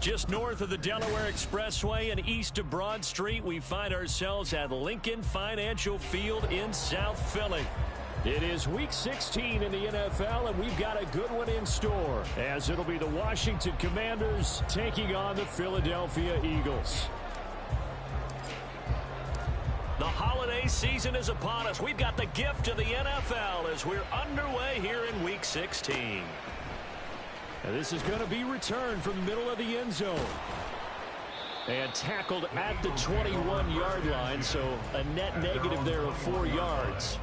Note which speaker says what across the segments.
Speaker 1: Just north of the Delaware Expressway and east of Broad Street, we find ourselves at Lincoln Financial Field in South Philly. It is Week 16 in the NFL, and we've got a good one in store, as it'll be the Washington Commanders taking on the Philadelphia Eagles. The holiday season is upon us. We've got the gift of the NFL as we're underway here in Week 16. And this is going to be returned from the middle of the end zone. And tackled at the 21-yard line, so a net negative there of 4 yards.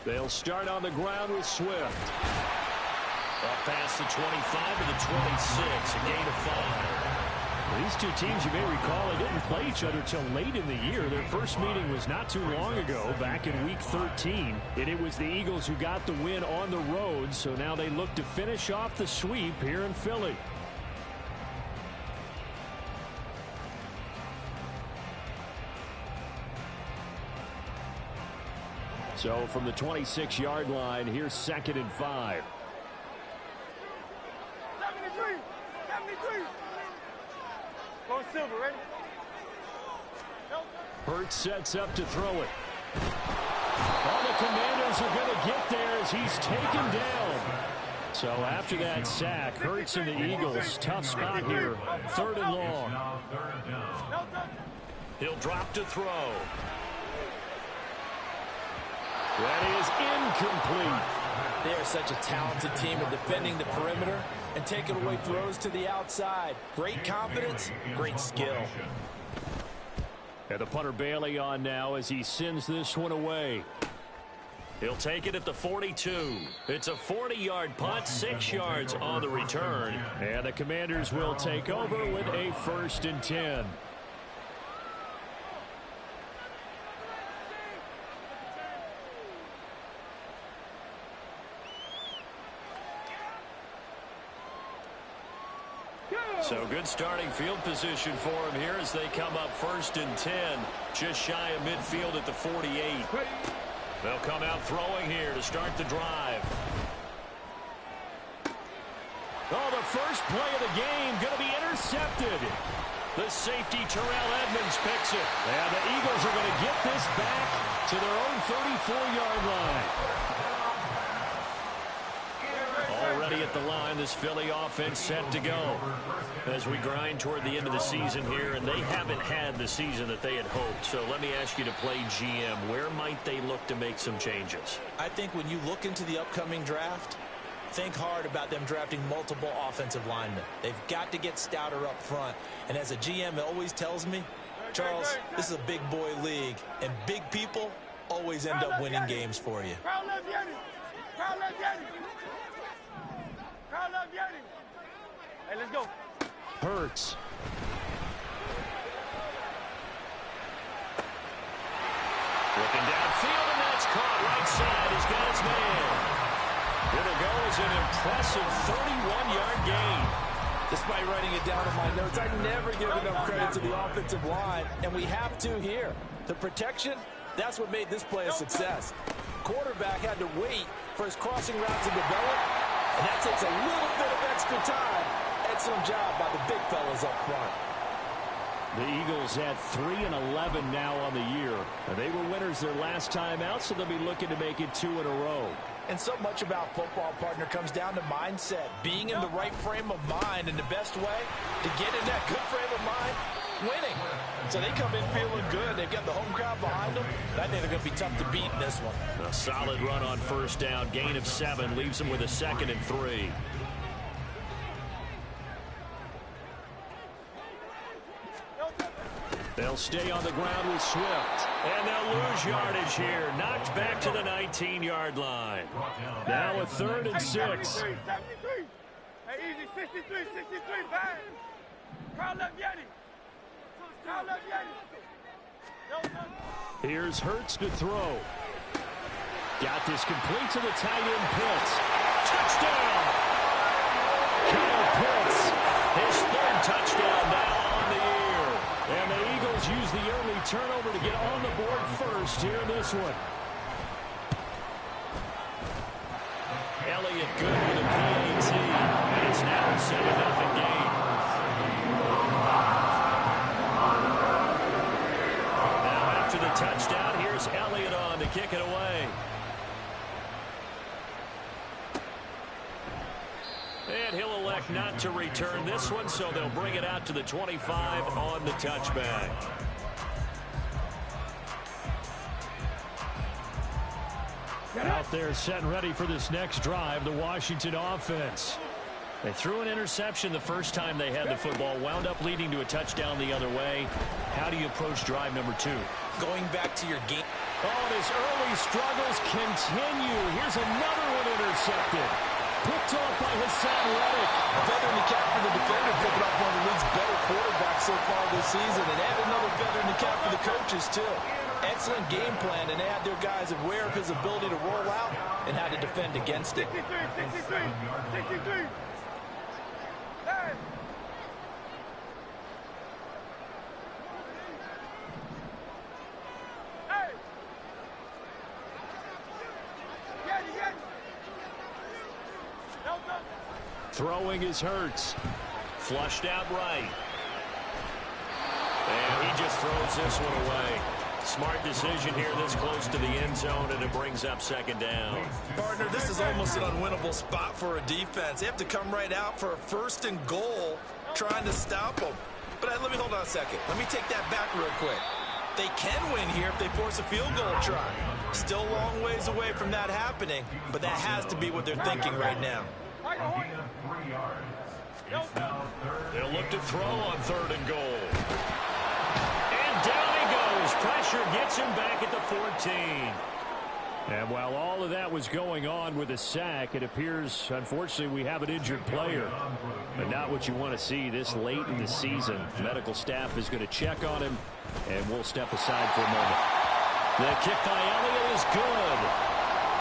Speaker 1: They'll start on the ground with Swift. Up past the 25 to the 26, a gain of 5. These two teams, you may recall, they didn't play each other till late in the year. Their first meeting was not too long ago, back in Week 13. And it was the Eagles who got the win on the road, so now they look to finish off the sweep here in Philly. So from the 26-yard line, here's 2nd and 5.
Speaker 2: 73. Go Silver, ready?
Speaker 1: Hurts sets up to throw it. All the Commanders are going to get there as he's taken down. So after that sack, Hurts and the Eagles, tough spot here. 3rd and long. He'll drop to throw. That is incomplete.
Speaker 3: They are such a talented team at defending the perimeter and taking away throws to the outside. Great confidence, great skill.
Speaker 1: And the punter Bailey on now as he sends this one away. He'll take it at the 42. It's a 40-yard punt, 6 yards on the return. And the Commanders will take over with a 1st and 10. So good starting field position for him here as they come up 1st and 10, just shy of midfield at the 48. They'll come out throwing here to start the drive. Oh, the first play of the game going to be intercepted. The safety Terrell Edmonds picks it. And the Eagles are going to get this back to their own 34-yard line. Already at the line, this Philly offense set to go as we grind toward the end of the season here, and they haven't had the season that they had hoped. So let me ask you to play GM. Where might they look to make some changes?
Speaker 3: I think when you look into the upcoming draft, think hard about them drafting multiple offensive linemen. They've got to get stouter up front. And as a GM, it always tells me, Charles, this is a big boy league, and big people always end up winning games for you.
Speaker 2: Hey, let's go.
Speaker 1: Hurts. Looking downfield, and that's caught right side. He's got his man. Here to go is an impressive 31-yard gain.
Speaker 3: Despite writing it down in my notes, I never give enough credit to the offensive line, and we have to here. The protection, that's what made this play a success. Quarterback had to wait for his crossing route to develop, and that takes a little bit of extra time. Excellent job by the big fellas up front.
Speaker 1: The Eagles at 3-11 now on the year. And they were winners their last time out, so they'll be looking to make it 2 in a row.
Speaker 3: And so much about football, partner, comes down to mindset. Being in the right frame of mind, and the best way to get in that good frame of mind, winning. So they come in feeling good. They've got the home crowd behind them. I think they're going to be tough to beat in this one.
Speaker 1: A solid run on 1st down. Gain of 7 leaves them with a 2nd and 3. They'll stay on the ground with Swift. And they'll lose yardage here. Knocked back to the 19-yard line. Now a 3rd and 6.
Speaker 2: 73. Hey, easy, 63, bang. Crowd left Yeti.
Speaker 1: Here's Hurts to throw. Got this complete to the tight end Pitts. 2 touchdown! Kyle Pitts, his third touchdown now on the year. And the Eagles use the early turnover to get on the board first here in this one. Elliott good with a PAT, and it's now a 7-0 game. Now after the touchdown, here's Elliott on to kick it away. And he'll elect not to return this one, so they'll bring it out to the 25 on the touchback. Out there set and ready for this next drive, the Washington offense. They threw an interception the first time they had the football, wound up leading to a touchdown the other way. How do you approach drive number 2?
Speaker 3: Going back to your game.
Speaker 1: Oh, and his early struggles continue. Here's another one intercepted. Picked off by Hassan Reddick.
Speaker 3: A feather in the cap for the defender, picking off one of the league's better quarterbacks so far this season, and add another feather in the cap for the coaches, too. Excellent game plan, and they had their guys aware of his ability to roll out and how to defend against it.
Speaker 2: 63. Hey! Hey! Get it. Delta.
Speaker 1: Throwing is Hurts. Flushed out right. And he just throws this one away. Smart decision here this close to the end zone, and it brings up second down.
Speaker 3: Partner, this is almost an unwinnable spot for a defense. They have to come right out for a 1st and goal, trying to stop them. But let me hold on a second. Let me take that back real quick. They can win here if they force a field goal try. Still a long ways away from that happening, but that has to be what they're thinking right now.
Speaker 1: They'll look to throw on 3rd and goal. And down he goes. Pressure gets him back at the 14. And while all of that was going on with a sack, it appears, unfortunately, we have an injured player. But not what you want to see this late in the season. Medical staff is going to check on him, and we'll step aside for a moment. The kick by Elliott is good.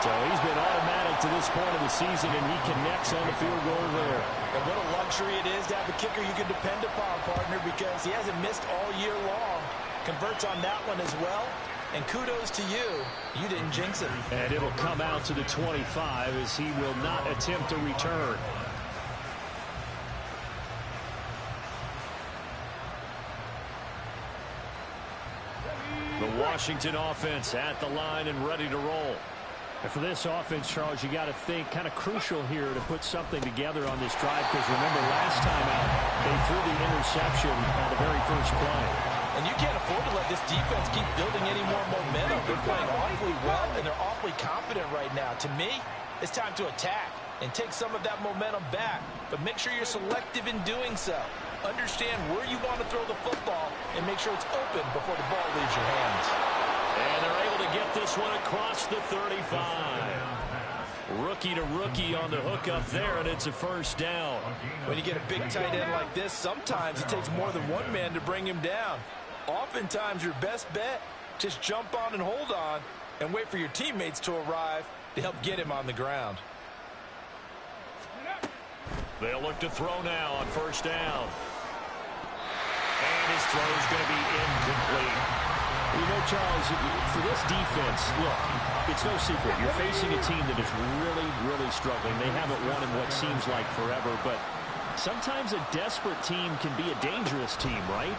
Speaker 1: So he's been automatic to this point of the season, and he connects on the field goal there.
Speaker 3: And what a luxury it is to have a kicker you can depend upon, partner, because he hasn't missed all year long. Converts on that one as well. And kudos to you. You didn't jinx it.
Speaker 1: And it'll come out to the 25 as he will not attempt to return. The Washington offense at the line and ready to roll. And for this offense, Charles, you got to think kind of crucial here to put something together on this drive, because remember last time out they threw the interception on the very first play.
Speaker 3: And you can't afford to let this defense keep building any more momentum. They're playing awfully well, and they're awfully confident right now. To me, it's time to attack and take some of that momentum back, but make sure you're selective in doing so. Understand where you want to throw the football and make sure it's open before the ball leaves your hands.
Speaker 1: And they're able to get this one across the 35. Rookie to rookie on the hook up there, and it's a first down.
Speaker 3: When you get a big tight end like this, sometimes it takes more than one man to bring him down. Oftentimes, your best bet, just jump on and hold on and wait for your teammates to arrive to help get him on the ground.
Speaker 1: They'll look to throw now on first down. And his throw is going to be incomplete. You know, Charles, for this defense, look, it's no secret. You're facing a team that is really, really struggling. They haven't won in what seems like forever, but sometimes a desperate team can be a dangerous team, right?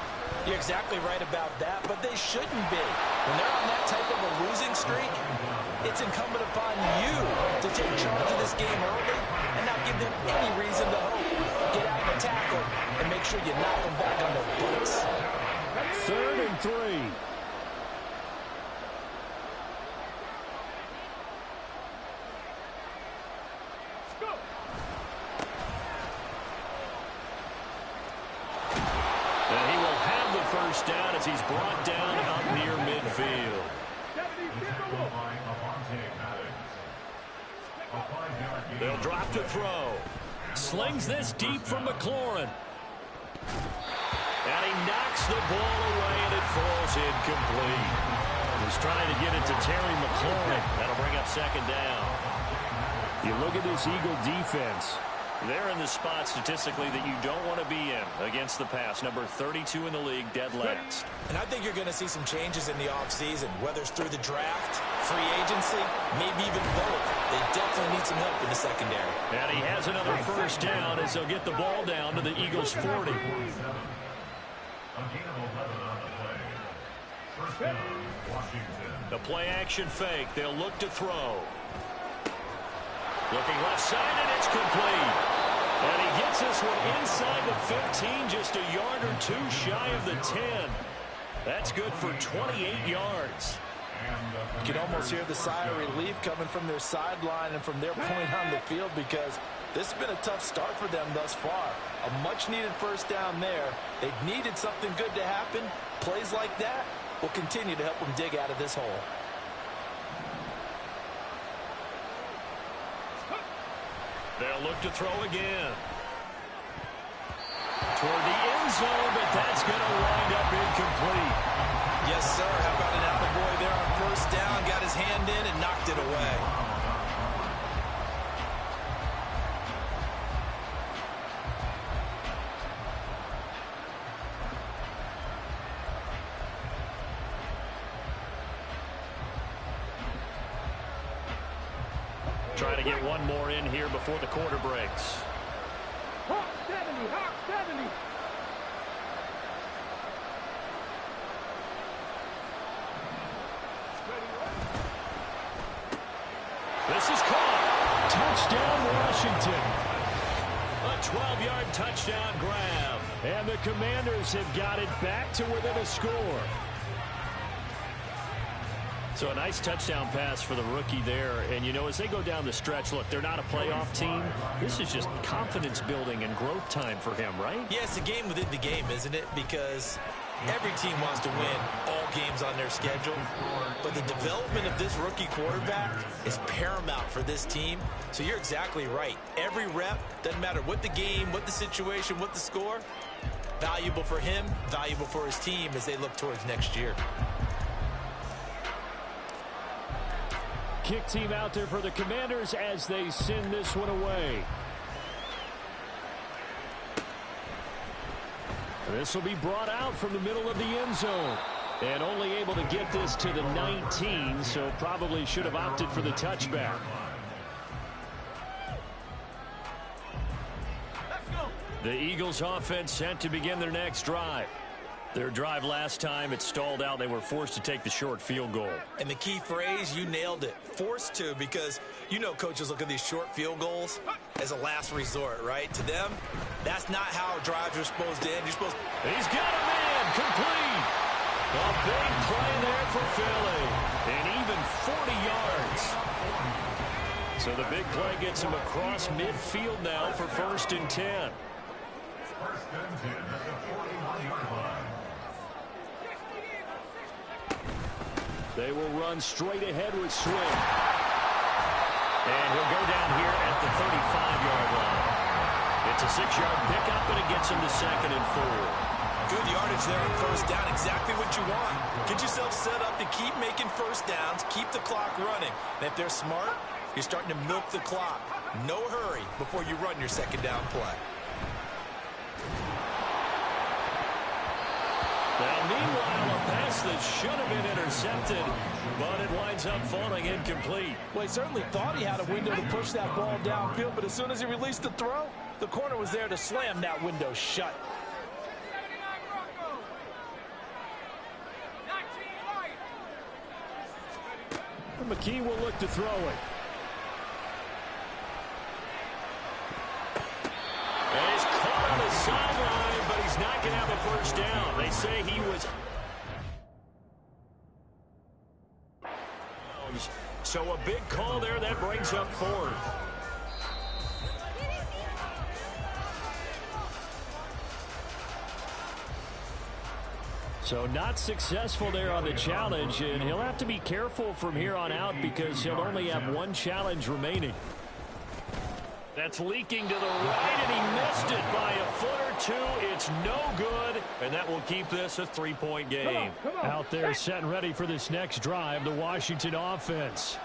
Speaker 3: You're exactly right about that, but they shouldn't be. When they're on that type of a losing streak, it's incumbent upon you to take charge of this game early and not give them any reason to hope. Get out of the tackle and make sure you knock them back on their butts.
Speaker 1: 3rd and 3. And he will have the first down as he's brought down up near midfield. They'll drop to throw. Slings this deep from McLaurin. And he knocks the ball away, and it falls incomplete. He's trying to get it to Terry McLaurin. That'll bring up second down. You look at this Eagle defense.
Speaker 4: They're in the spot statistically that you don't want to be in against the pass. Number 32 in the league, dead last.
Speaker 3: And I think you're going to see some changes in the offseason, whether it's through the draft, free agency, maybe even both. They definitely need some help in the secondary.
Speaker 1: And he has another first down as they'll get the ball down to the Eagles' 40.
Speaker 4: The play action fake. They'll look to throw. Looking left side, and it's complete. And he gets this one inside the 15, just a yard or two shy of the 10. That's good for 28 yards.
Speaker 3: You can almost hear the sigh of relief coming from their sideline and from their point on the field, because this has been a tough start for them thus far. A much-needed first down there. They've needed something good to happen. Plays like that will continue to help them dig out of this hole.
Speaker 4: They'll look to throw again.
Speaker 1: Toward the end zone, but that's going to wind up incomplete.
Speaker 3: Yes, sir. How about an apple boy there on first down? Got his hand in and knocked it away.
Speaker 4: Trying to get one more in here before the quarter breaks.
Speaker 2: Hawk 70, Hawk 70.
Speaker 1: This is caught. Touchdown, Washington.
Speaker 4: A 12-yard touchdown grab.
Speaker 1: And the Commanders have got it back to within a score.
Speaker 4: So a nice touchdown pass for the rookie there. And, you know, as they go down the stretch, look, they're not a playoff team. This is just confidence building and growth time for him, right?
Speaker 3: Yeah, it's a game within the game, isn't it? Because every team wants to win all games on their schedule. But the development of this rookie quarterback is paramount for this team. So you're exactly right. Every rep, doesn't matter what the game, what the situation, what the score, valuable for him, valuable for his team as they look towards next year.
Speaker 1: Kick team out there for the Commanders as they send this one away. This will be brought out from the middle of the end zone. And only able to get this to the 19, so probably should have opted for the touchback. The Eagles offense set to begin their next drive. Their drive last time, it stalled out. They were forced to take the short field goal.
Speaker 3: And the key phrase, you nailed it. Forced to, because you know coaches look at these short field goals as a last resort, right? To them, that's not how drives are supposed to end. You're supposed to...
Speaker 1: He's got a man, complete. A big play there for Philly. And even 40 yards. So the big play gets him across midfield now for 1st and 10.
Speaker 5: First and 10 at the 41-yard line.
Speaker 1: They will run straight ahead with Swift. And he'll go down here at the 35-yard line. It's a 6-yard pickup, and it gets him to 2nd and 4.
Speaker 3: Good yardage there on first down. Exactly what you want. Get yourself set up to keep making first downs, keep the clock running. And if they're smart, you're starting to milk the clock. No hurry before you run your second down play.
Speaker 1: Now, meanwhile, a pass that should have been intercepted, but it winds up falling incomplete.
Speaker 6: Well, he certainly thought he had a window to push that ball downfield, but as soon as he released the throw, the corner was there to slam that window shut.
Speaker 1: And McKee will look to throw it. And he's caught on the sideline, but he's not going to have a first down. They say he was... So a big call there, that brings up 4th. So not successful there on the challenge, and he'll have to be careful from here on out because he'll only have 1 challenge remaining. That's leaking to the right, and he missed it by a foot or 2. It's no good, and that will keep this a 3-point game.
Speaker 2: Come on.
Speaker 1: Out there set and ready for this next drive, the Washington offense.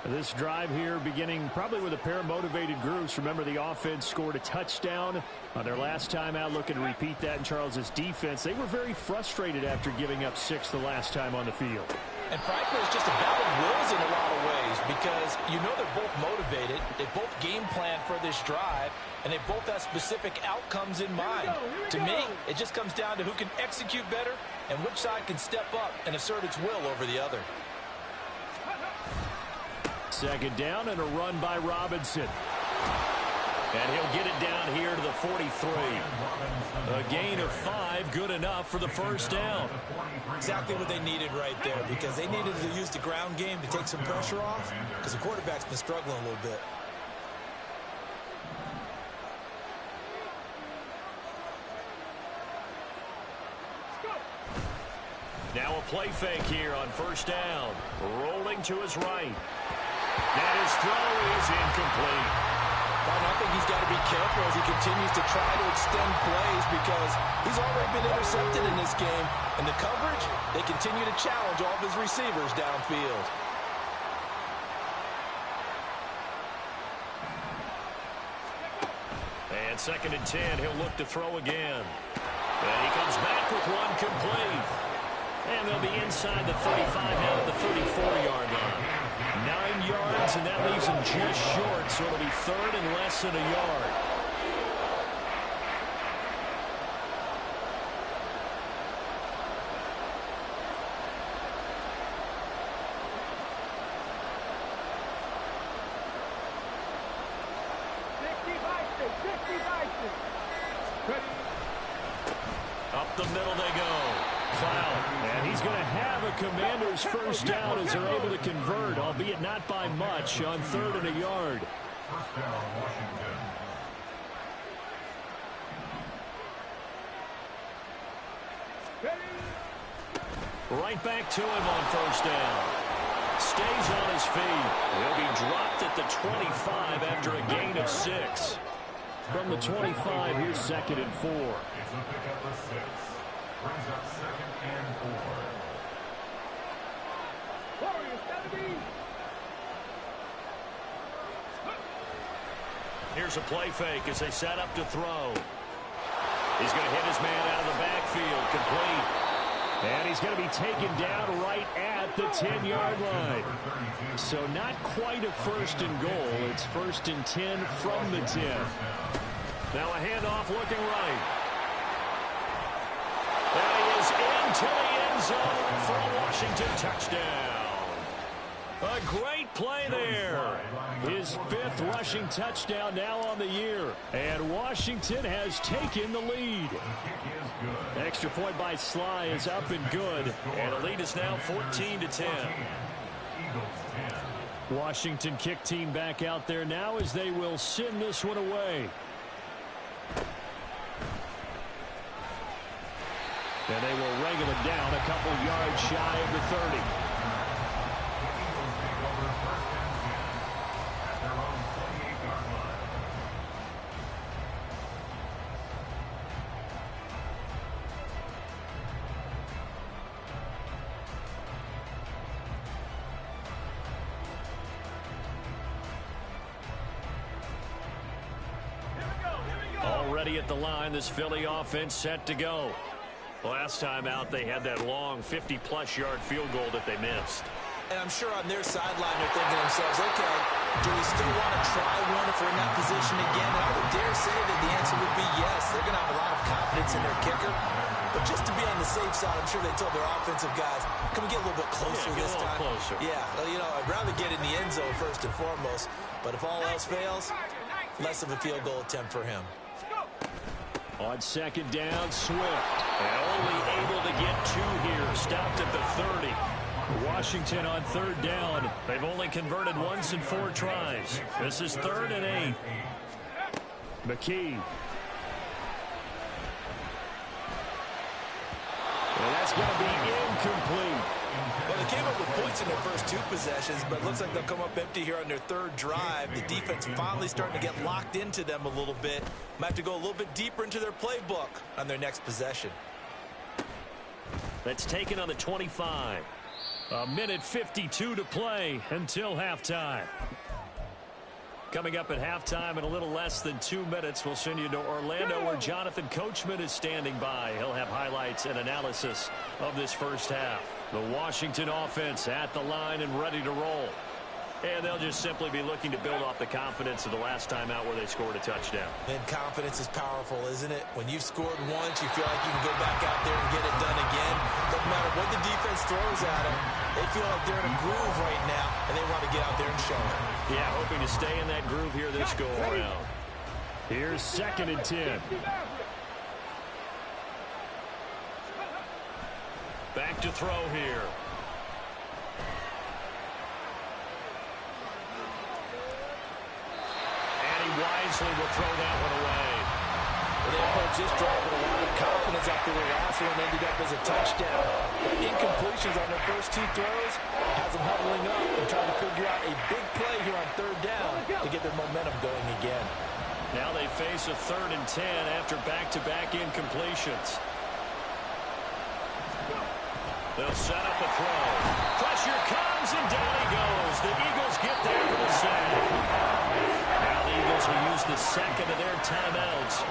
Speaker 1: This drive here beginning probably with a pair of motivated groups. Remember, the offense scored a touchdown on their last time out, looking to repeat that in Charles's defense. They were very frustrated after giving up 6 the last time on the field.
Speaker 6: And frankly, it's just a battle of wills in a lot of ways because you know they're both motivated. They both game plan for this drive, and they both have specific outcomes in mind. To me, it just comes down to who can execute better and which side can step up and assert its will over the other.
Speaker 1: Second down and a run by Robinson. And he'll get it down here to the 43. A gain of 5, good enough for the first down.
Speaker 6: Exactly what they needed right there because they needed to use the ground game to take some pressure off because the quarterback's been struggling a little bit.
Speaker 1: Now a play fake here on first down. Rolling to his right. And his throw is incomplete.
Speaker 6: I think he's got to be careful as he continues to try to extend plays because he's already been intercepted in this game. And the coverage, they continue to challenge all of his receivers downfield.
Speaker 1: And 2nd and 10, he'll look to throw again. And he comes back with one complete. And they'll be inside the 35, now at the 34-yard line. 9 yards, and that leaves him just short, so it'll be 3rd and less than a yard. Up the middle they go. Cloud, and he's going to have a Commander's first down as they're able to convert, albeit not by much, on 3rd and a yard.
Speaker 5: First down, Washington.
Speaker 1: Right back to him on first down. Stays on his feet. He'll be dropped at the 25 after a gain of 6. From the 25, here's 2nd and 4.
Speaker 5: It's a pickup of 6. Brings up 2nd and 4.
Speaker 1: Here's a play fake as they set up to throw. He's going to hit his man out of the backfield, complete. And he's going to be taken down right at the 10-yard line. So not quite a 1st and goal. It's 1st and 10 from the 10. Now a handoff looking right. And he is into the end zone for a Washington touchdown. A great play there. His 5th rushing touchdown now on the year. And Washington has taken the lead. Extra point by Sly is up and good. And the lead is now 14-10. Washington kick team back out there now as they will send this one away. And they will wrangle it down a couple yards shy of the 30. Already at the line, this Philly offense set to go. Last time out, they had that long 50-plus yard field goal that they missed.
Speaker 6: And I'm sure on their sideline they're thinking to themselves, okay, do we still want to try one if we're in that position again? And I would dare say that the answer would be yes. They're going to have a lot of confidence in their kicker. But just to be on the safe side, I'm sure they told their offensive guys, can we get a little bit closer this time?
Speaker 1: Closer.
Speaker 6: Yeah, well, you know, I'd rather get in the end zone first and foremost. But if all else fails, less of a field goal attempt for him.
Speaker 1: On 2nd down, Swift. And only able to get 2 here. Stopped at the 30. Washington on 3rd down. They've only converted once in 4 tries. This is 3rd and 8. McKee. And that's going to be incomplete.
Speaker 6: Well, they came up with points in their first 2 possessions, but it looks like they'll come up empty here on their 3rd drive. The defense finally starting to get locked into them a little bit. Might have to go a little bit deeper into their playbook on their next possession.
Speaker 1: That's taken on the 25. A minute 52 to play until halftime. Coming up at halftime in a little less than 2 minutes, we'll send you to Orlando where Jonathan Coachman is standing by. He'll have highlights and analysis of this first half. The Washington offense at the line and ready to roll. And they'll just simply be looking to build off the confidence of the last time out where they scored a touchdown.
Speaker 3: And confidence is powerful, isn't it? When you've scored once, you feel like you can go back out there and get it done again. Doesn't matter what the defense throws at them. They feel like they're in a groove right now, and they want to get out there and show it.
Speaker 1: Yeah, hoping to stay in that groove here this go-around. Here's 2nd and 10. Back to throw here. Wisely will throw that one away.
Speaker 3: They approached this drive with a lot of confidence after the last one ended up as a touchdown. But incompletions on their first 2 throws has them huddling up and trying to figure out a big play here on 3rd down to get their momentum going again.
Speaker 1: Now they face a 3rd and 10 after back-to-back incompletions. They'll set up a throw. Pressure comes and down he goes. The Eagles get there for the sack. Now the Eagles will use the 2nd of their timeouts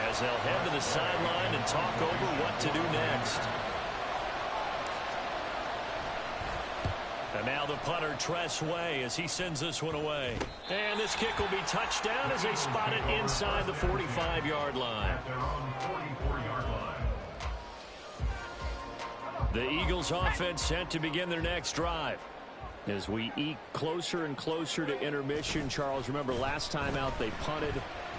Speaker 1: as they'll head to the sideline and talk over what to do next. And now the punter, Tress Way, as he sends this one away. And this kick will be touchdown as they spot it inside the 45-yard line. The Eagles offense set to begin their next drive. As we eke closer and closer to intermission, Charles, remember last time out they punted.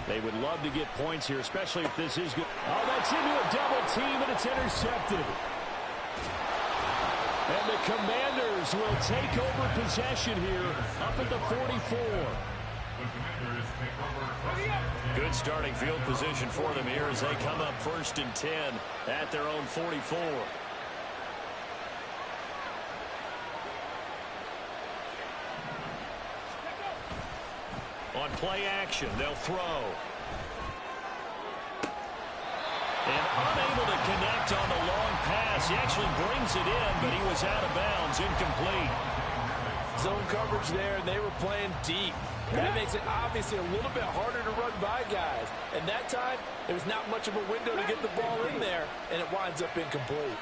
Speaker 1: They would love to get points here, especially if this is good. Oh, that's into a double team, and it's intercepted. And the Commanders will take over possession here up at the 44. Good starting field position for them here as they come up 1st and 10 at their own 44. On play action, they'll throw. And unable to connect on the long pass. He actually brings it in, but he was out of bounds, incomplete.
Speaker 3: Zone coverage there, and they were playing deep. That makes it obviously a little bit harder to run by guys. And that time, there was not much of a window to get the ball in there, and it winds up incomplete.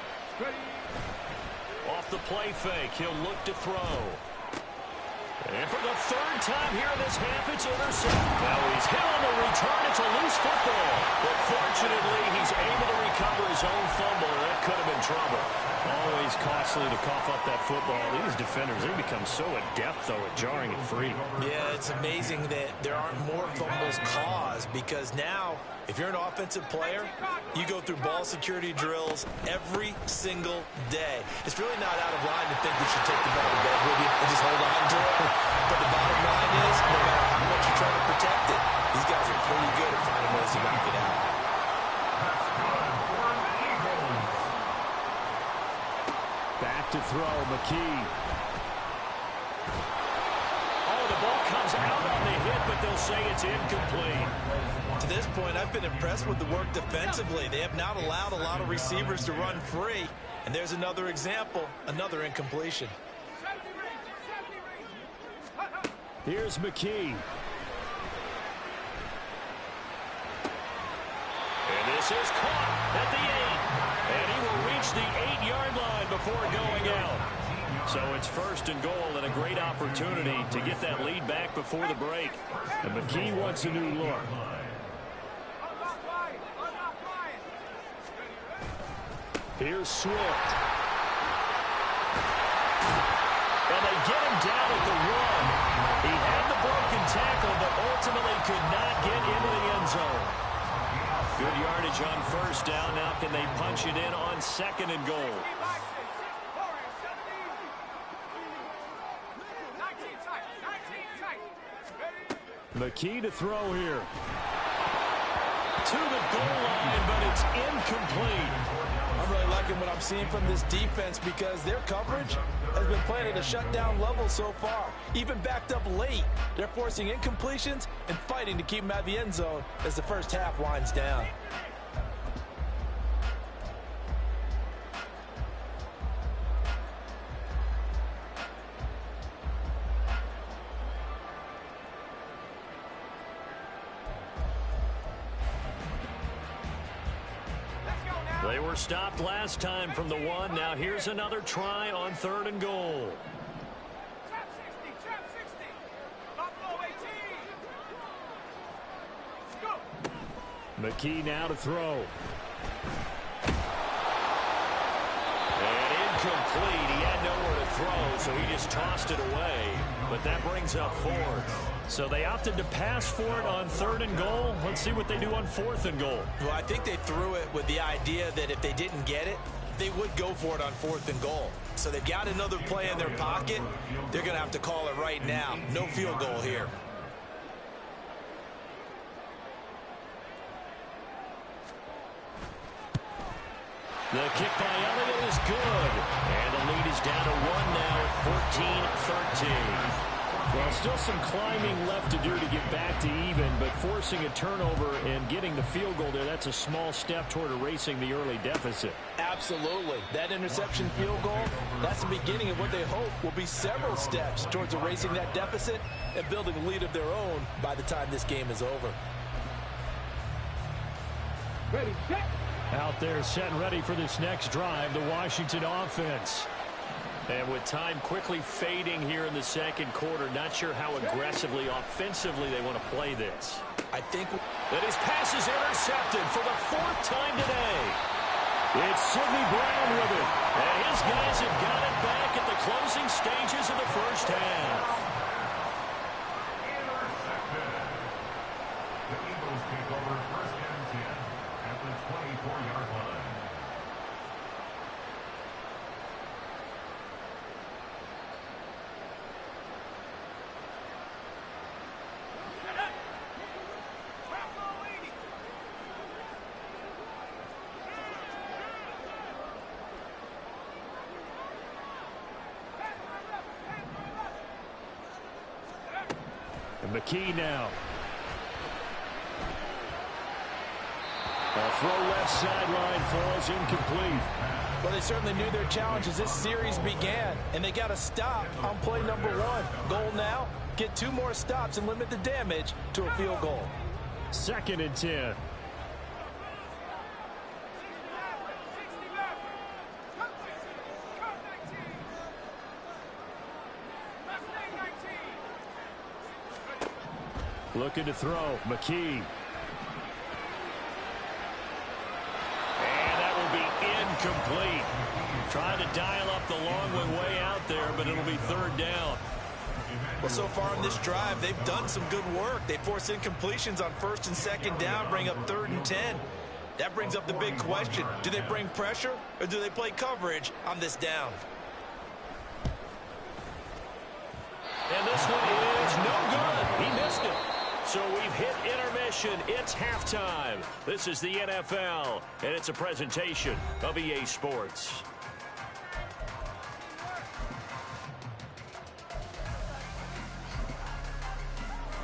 Speaker 1: Off the play fake, he'll look to throw. And for the 3rd time here in this half, it's intercepted. Now he's hit on the return. It's a loose football. But fortunately, he's able to recover his own fumble, or that could have been trouble. Always costly to cough up that football. These defenders, they become so adept, though, at jarring it free.
Speaker 3: Yeah, it's amazing that there aren't more fumbles caused because now, if you're an offensive player, you go through ball security drills every single day. It's really not out of line to think you should take the ball to bed with you and just hold on to it. But the bottom line is, no matter how much you try to protect it, these guys are pretty good at finding ways to knock it out.
Speaker 1: Back to throw, McKee. Oh, the ball comes out on the hit, but they'll say it's incomplete.
Speaker 3: To this point, I've been impressed with the work defensively. They have not allowed a lot of receivers to run free. And there's another example, another incompletion.
Speaker 1: Here's McKee. And this is caught at the 8. And he will reach the 8-yard line before going out. So it's 1st and goal and a great opportunity to get that lead back before the break. And McKee wants a new look. Here's Swift. And they get him down at the 1. He had the broken tackle, but ultimately could not get into the end zone. Good yardage on 1st down. Now can they punch it in on 2nd and goal? McKee to throw here. To the goal line, but it's incomplete.
Speaker 3: I'm really liking what I'm seeing from this defense because their coverage has been playing at a shutdown level so far. Even backed up late, they're forcing incompletions and fighting to keep them out of the end zone as the first half winds down.
Speaker 1: They were stopped last time from the 1. Now here's another try on 3rd and goal.
Speaker 2: Trap 60. Buffalo 18. Let's go.
Speaker 1: McKee now to throw. And incomplete. He had nowhere to throw, so he just tossed it away. But that brings up 4th. So they opted to pass for it on 3rd and goal. Let's see what they do on 4th and goal.
Speaker 3: Well, I think they threw it with the idea that if they didn't get it, they would go for it on 4th and goal. So they've got another play in their pocket. They're going to have to call it right now. No field goal here.
Speaker 1: The kick by Elliott is good. And the lead is down to 1 now at 14-13. Well, still some climbing left to do to get back to even, but forcing a turnover and getting the field goal there, that's a small step toward erasing the early deficit.
Speaker 3: Absolutely. That interception field goal, that's the beginning of what they hope will be several steps towards erasing that deficit and building a lead of their own by the time this game is over.
Speaker 2: Ready, set.
Speaker 1: Out there set and ready for this next drive, the Washington offense. And with time quickly fading here in the second quarter, not sure how aggressively, offensively they want to play this.
Speaker 3: I think
Speaker 1: that his pass is intercepted for the 4th time today. It's Sidney Brown with it. And his guys have got it back at the closing stages of the first half.
Speaker 5: Intercepted. The Eagles take over 1st and 10 at the 24-yard line.
Speaker 1: And McKee now. A throw left sideline falls incomplete.
Speaker 3: Well, they certainly knew their challenge as this series began, and they got to stop on play number 1. Goal now, get 2 more stops and limit the damage to a field goal.
Speaker 1: 2nd and 10. Looking to throw, McKee. And that will be incomplete. Trying to dial up the long way out there, but it'll be 3rd down.
Speaker 3: Well, so far in this drive, they've done some good work. They force incompletions on 1st and 2nd down, bring up 3rd and 10. That brings up the big question. Do they bring pressure, or do they play coverage on this down?
Speaker 1: And this one is no good. He missed it. So we've hit intermission. It's halftime. This is the NFL, and it's a presentation of EA Sports.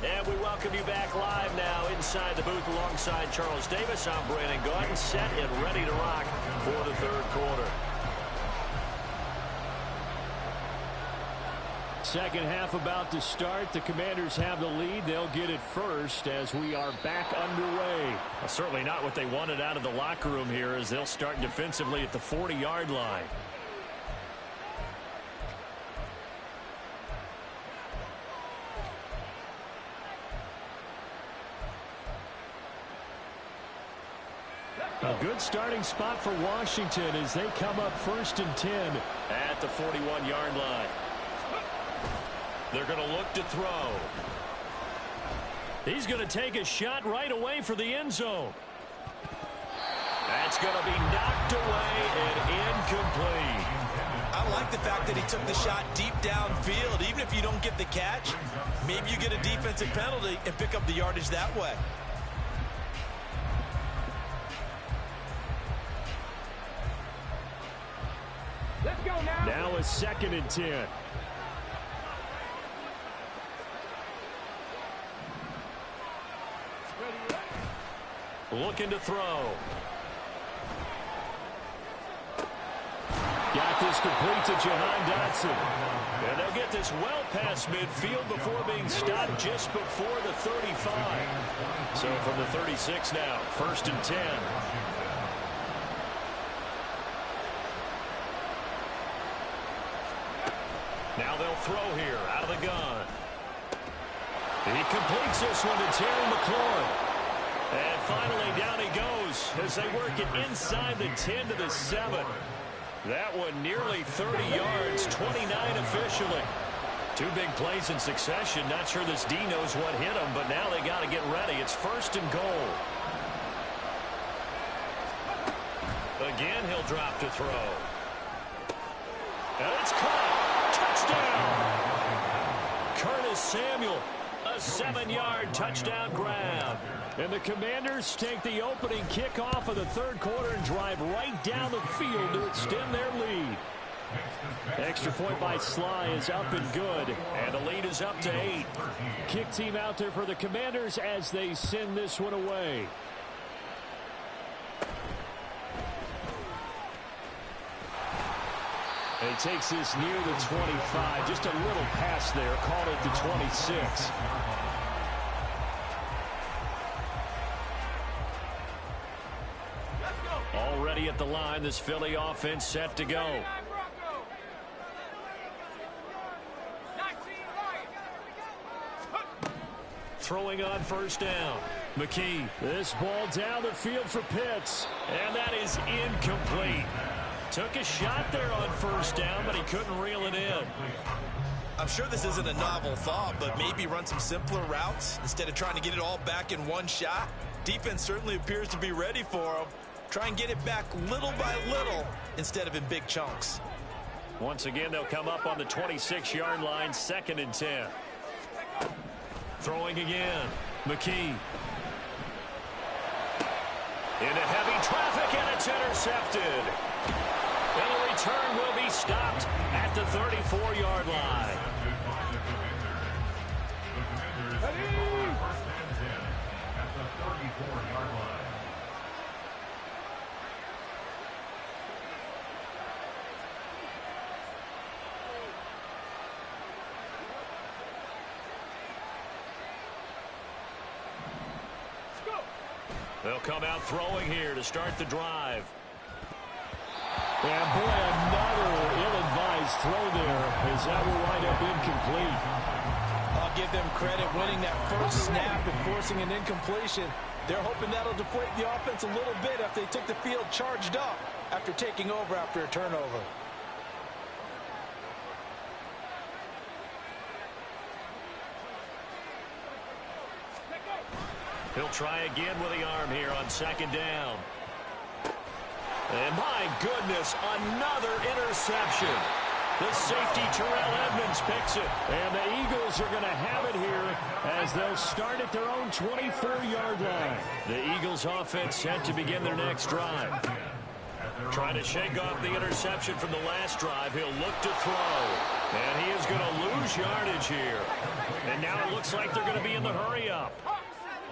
Speaker 1: And we welcome you back live now inside the booth alongside Charles Davis. I'm Brandon Gaudin, set and ready to rock for the 3rd quarter. Second half about to start. The Commanders have the lead. They'll get it first as we are back underway. Well, certainly not what they wanted out of the locker room here as they'll start defensively at the 40-yard line. A good starting spot for Washington as they come up 1st and 10 at the 41-yard line. They're going to look to throw. He's going to take a shot right away for the end zone. That's going to be knocked away and incomplete.
Speaker 3: I like the fact that he took the shot deep downfield. Even if you don't get the catch, maybe you get a defensive penalty and pick up the yardage that way.
Speaker 2: Let's go now.
Speaker 1: Now a 2nd and 10. Looking to throw. Got this complete to Jahan Dotson. And they'll get this well past midfield before being stopped just before the 35. So from the 36 now, 1st and 10. Now they'll throw here out of the gun. He completes this one to Terry McLaurin. And finally down he goes as they work it inside the 10 to the 7. That one nearly 30 yards, 29 officially. Two big plays in succession. Not sure this D knows what hit him, but now they got to get ready. It's 1st and goal. Again, he'll drop to throw. And it's caught. Touchdown. Curtis Samuel, a 7-yard touchdown grab. And the Commanders take the opening kickoff of the 3rd quarter and drive right down the field to extend their lead. Extra point by Sly is up and good. And the lead is up to 8. Kick team out there for the Commanders as they send this one away. And he takes this near the 25. Just a little pass there. Called it the 26. Already at the line, this Philly offense set to go. Throwing on 1st down. McKee. This ball down the field for Pitts. And that is incomplete. Took a shot there on 1st down, but he couldn't reel it in.
Speaker 6: I'm sure this isn't a novel thought, but maybe run some simpler routes instead of trying to get it all back in one shot. Defense certainly appears to be ready for him. Try and get it back little by little instead of in big chunks.
Speaker 1: Once again, they'll come up on the 26-yard line, 2nd and 10. Throwing again. McKee. Into heavy traffic, and it's intercepted. And the return will be stopped at the 34-yard line. They'll come out throwing here to start the drive.
Speaker 4: And boy, another ill-advised throw there as that will wind up incomplete.
Speaker 3: I'll give them credit winning that first snap and forcing an incompletion. They're hoping that'll deflate the offense a little bit if they took the field charged up after taking over after a turnover.
Speaker 1: He'll try again with the arm here on 2nd down. And my goodness, another interception. The safety, Terrell Edmonds, picks it. And the Eagles are going to have it here as they'll start at their own 24-yard line. The Eagles offense set to begin their next drive. Trying to shake off the interception from the last drive. He'll look to throw. And he is going to lose yardage here. And now it looks like they're going to be in the hurry-up.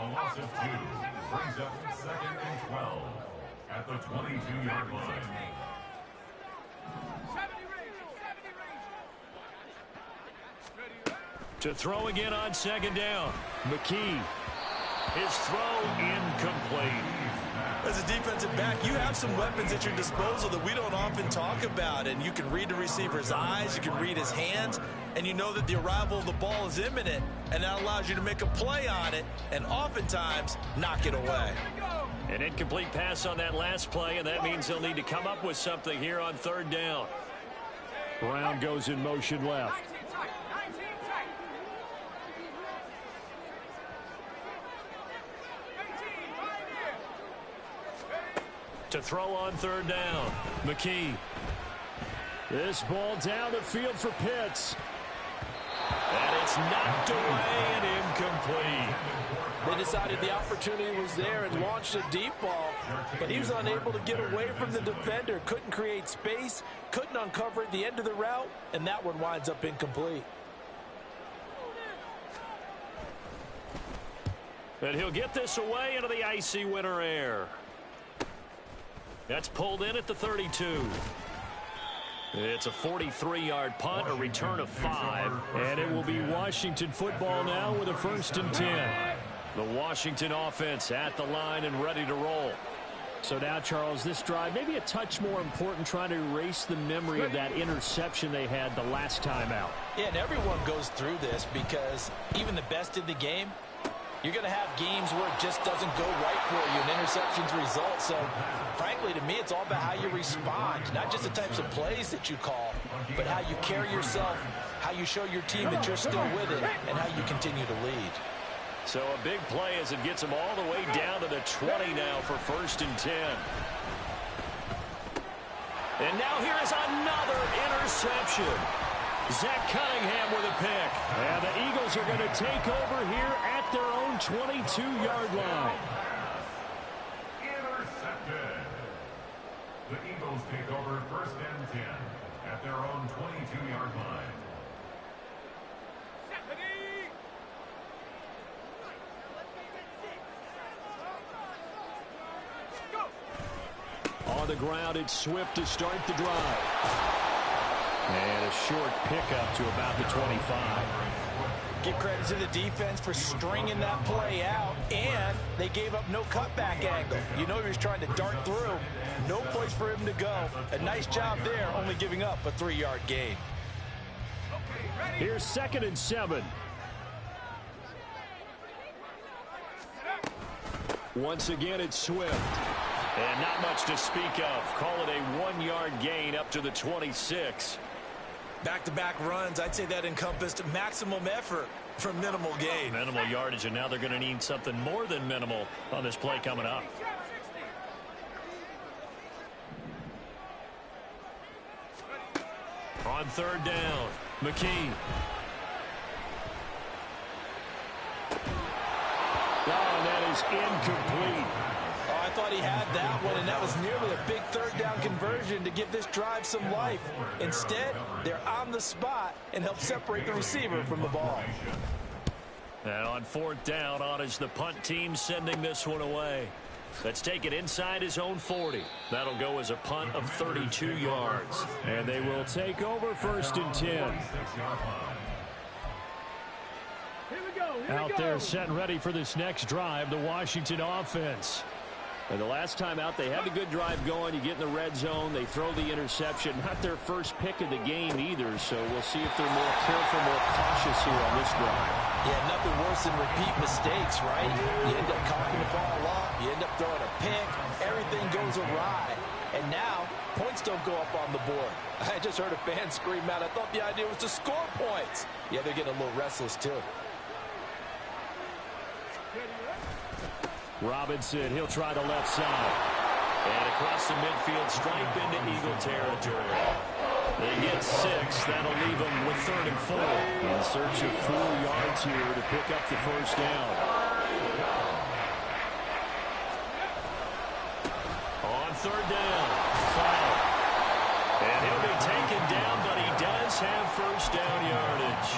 Speaker 5: A loss of 2 brings up 2nd and 12 at the 22-yard line.
Speaker 1: To throw again on 2nd down. McKee. His throw incomplete.
Speaker 6: As a defensive back, you have some weapons at your disposal that we don't often talk about, and you can read the receiver's eyes, you can read his hands, and you know that the arrival of the ball is imminent, and that allows you to make a play on it and oftentimes knock it away.
Speaker 1: An incomplete pass on that last play, and that means they'll need to come up with something here on 3rd down.
Speaker 4: Brown goes in motion left.
Speaker 1: To throw on 3rd down. McKee.
Speaker 4: This ball down the field for Pitts.
Speaker 1: And it's knocked away and incomplete.
Speaker 3: They decided the opportunity was there and launched a deep ball, but he was unable to get away from the defender, couldn't create space, couldn't uncover at the end of the route, and that one winds up incomplete.
Speaker 1: And he'll get this away into the icy winter air. That's pulled in at the 32. It's a 43-yard punt, a return of 5.
Speaker 4: And it will be Washington football now with a 1st and 10.
Speaker 1: The Washington offense at the line and ready to roll. So now, Charles, this drive maybe a touch more important, trying to erase the memory of that interception they had the last time out.
Speaker 6: Yeah, and everyone goes through this because even the best in the game, you're going to have games where it just doesn't go right for you, and interceptions result. So, frankly, to me, it's all about how you respond, not just the types of plays that you call, but how you carry yourself, how you show your team that you're still with it, and how you continue to lead.
Speaker 4: So a big play as it gets him all the way down to the 20 now for 1st and 10. And now here is another interception. Zach Cunningham with a pick. And the Eagles are going to take over here at their own 22-yard line.
Speaker 5: Intercepted. The Eagles take over 1st and 10 at their own 22-yard line.
Speaker 1: On the ground, it's Swift to start the drive. And a short pickup to about the 25.
Speaker 6: Give credit to the defense for stringing that play out, and they gave up no cutback angle. You know he was trying to dart through. No place for him to go. A nice job there, only giving up a 3-yard gain.
Speaker 1: Here's 2nd and 7. Once again, it's Swift.
Speaker 4: And not much to speak of. Call it a 1-yard gain up to the 26.
Speaker 3: Back-to-back runs, I'd say that encompassed maximum effort for minimal gain.
Speaker 4: Minimal yardage, and now they're going to need something more than minimal on this play coming up. On 3rd down, McKee.
Speaker 1: Oh, and that is incomplete.
Speaker 6: Oh, I thought he had that one, and that was nearly a big 3rd down conversion to give this drive some life. Instead, they're on the spot and help separate the receiver from the ball.
Speaker 4: And on 4th down, on is the punt team sending this one away. Let's take it inside his own 40. That'll go as a punt of 32 yards.
Speaker 1: And they will take over 1st and 10. Out there set and ready for this next drive, the Washington offense. And the last time out, they had a good drive going. You get in the red zone, they throw the interception. Not their first pick of the game either, so we'll see if they're more careful, more cautious here on this drive.
Speaker 6: Yeah, nothing worse than repeat mistakes, right? You end up coughing the ball up, you end up throwing a pick, everything goes awry. And now, points don't go up on the board. I just heard a fan scream out, I thought the idea was to score points. Yeah, they're getting a little restless too.
Speaker 1: Robinson, he'll try the left side.
Speaker 4: And across the midfield stripe into Eagle territory. They get 6. That'll leave them with 3rd and 4.
Speaker 1: In search of 4 yards here to pick up the 1st down.
Speaker 4: On 3rd down, Cloud. And he'll be taken down, but he does have 1st down yardage.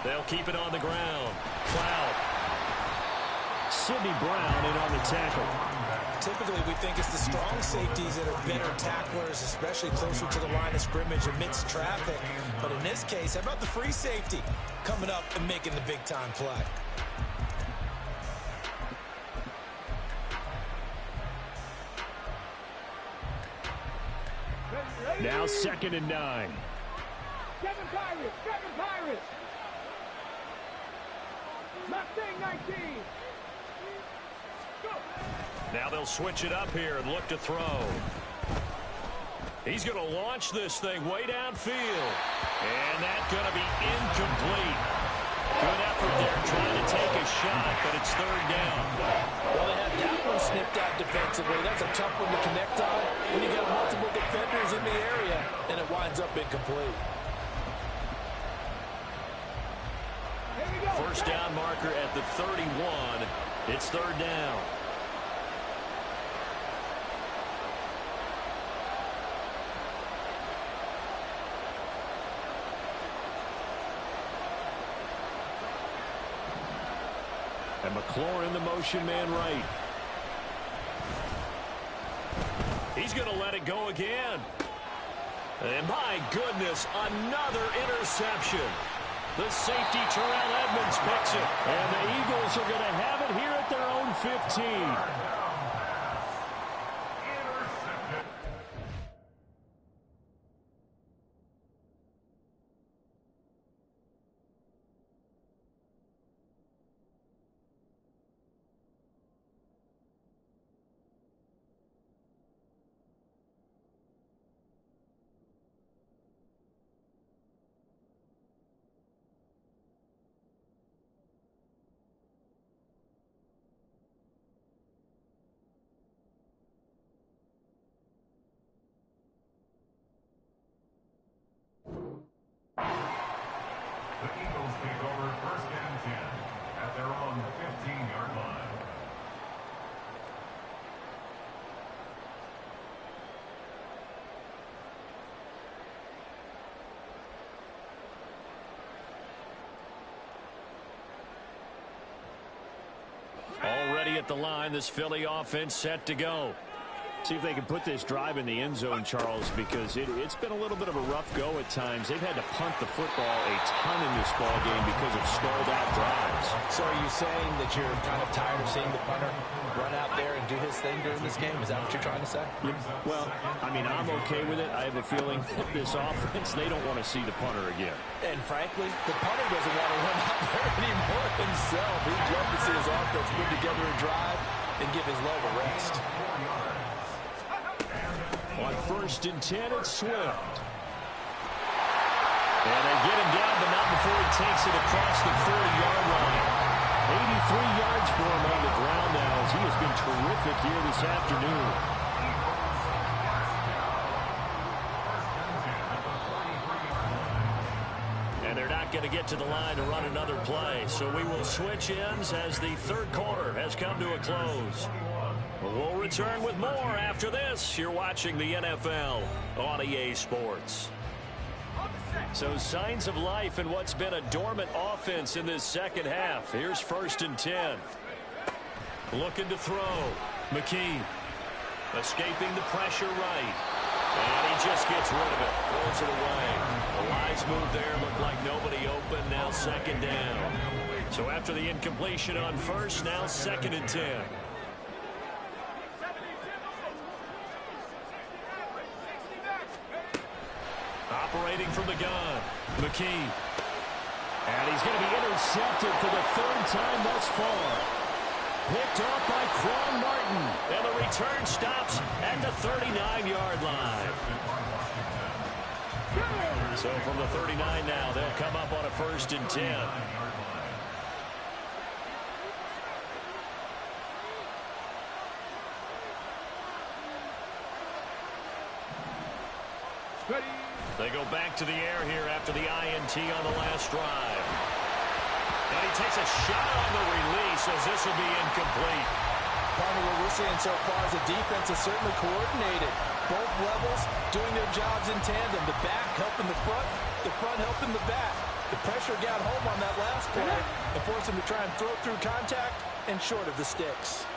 Speaker 4: They'll keep it on the ground. Cloud.
Speaker 1: Sidney Brown in on the tackle.
Speaker 3: Typically, we think it's the strong safeties that are better tacklers, especially closer to the line of scrimmage amidst traffic. But in this case, how about the free safety coming up and making the big-time play?
Speaker 1: Now 2nd and 9.
Speaker 2: Kevin Pirates. Mustang 19. Go.
Speaker 4: Now they'll switch it up here and look to throw. He's going to launch this thing way downfield. And that's going to be incomplete. Good effort there trying to take a shot, but it's 3rd down.
Speaker 6: Well, they had that one snipped out defensively. That's a tough one to connect on when you got multiple defenders in the area, and it winds up incomplete.
Speaker 4: 1st down marker at the 31. It's 3rd down.
Speaker 1: And McLaurin, the motion man right.
Speaker 4: He's going to let it go again. And my goodness, another interception.
Speaker 1: The safety, Terrell Edmonds, picks it. And the Eagles are going to have it here at their own 15.
Speaker 5: The Eagles take over 1st and 10 at their own 15-yard line.
Speaker 1: Already at the line, this Philly offense set to go. See if they can put this drive in the end zone, Charles, because it's been a little bit of a rough go at times. They've had to punt the football a ton in this ball game because of stalled-out drives.
Speaker 6: So are you saying that you're kind of tired of seeing the punter run out there and do his thing during this game? Is that what you're trying to say?
Speaker 1: Yeah, well, I mean, I'm okay with it. I have a feeling that this offense, they don't want to see the punter again.
Speaker 6: And frankly, the punter doesn't want to run out there anymore himself. He'd love to see his offense put together a drive and give his leg a rest.
Speaker 1: On 1st and 10, it's Swift. And they get him down, but not before he takes it across the 40-yard line. 83 yards for him on the ground now, as he has been terrific here this afternoon. And they're not going to get to the line to run another play, so we will switch ends as the 3rd quarter has come to a close. We'll return with more after this. You're watching the NFL on EA Sports. So signs of life in what's been a dormant offense in this second half. Here's 1st and 10. Looking to throw. McKee escaping the pressure right. And he just gets rid of it. Throws it away. The wise move there. Looked like nobody open. Now 2nd down. So after the incompletion on 1st, now 2nd and 10. Operating from the gun, McKee. And he's going to be intercepted for the 3rd time thus far. Picked off by Quan Martin. And the return stops at the 39-yard line. So from the 39 now, they'll come up on a 1st and 10.
Speaker 2: Ready.
Speaker 1: They go back to the air here after the INT on the last drive. And he takes a shot on the release as this will be incomplete.
Speaker 6: Part of what we're seeing so far is the defense is certainly coordinated. Both levels doing their jobs in tandem. The back helping the front helping the back. The pressure got home on that last play and forced him to try and throw through contact and short of the sticks.